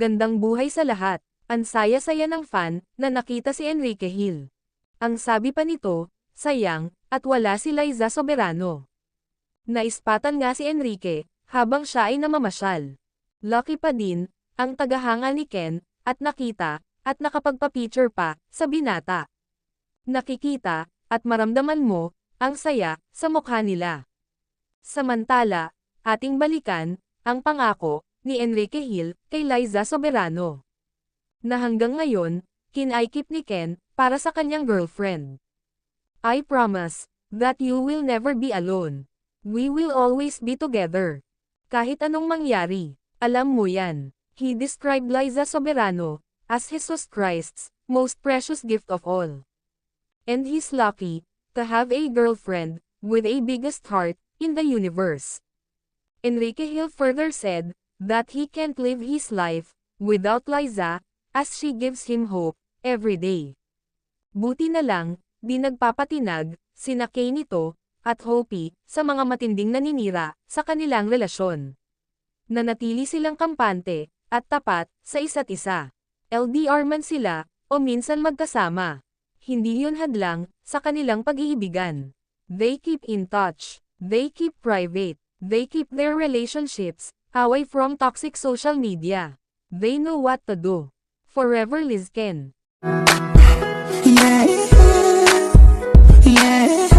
Magandang buhay sa lahat. Ang saya-saya ng fan na nakita si Enrique Hill. Ang sabi pa nito, sayang, at wala si Liza Soberano. Naispatan nga si Enrique, habang siya ay namamasyal. Lucky pa din, ang tagahanga ni Ken, at nakita, at nakapagpa-picture pa, sa binata. Nakikita, at maramdaman mo, ang saya, sa mukha nila. Samantala, ating balikan, ang pangako, ni Enrique Hill, kay Liza Soberano. Na hanggang ngayon, kinaikip ni Ken, para sa kanyang girlfriend. I promise, that you will never be alone. We will always be together. Kahit anong mangyari, alam mo yan. He described Liza Soberano, as Jesus Christ's, most precious gift of all. And he's lucky, to have a girlfriend, with a biggest heart, in the universe. Enrique Hill further said, that he can't live his life, without Liza, as she gives him hope, every day. Buti na lang, di nagpapatinag, sina Kay nito, at Hopi, sa mga matinding naninira, sa kanilang relasyon. Nanatili silang kampante, at tapat, sa isa't isa. LDR man sila, o minsan magkasama. Hindi yun hadlang, sa kanilang pag-iibigan. They keep in touch, they keep private, they keep their relationships, away from toxic social media. They know what to do. Forever Liz Ken. Yeah, yeah.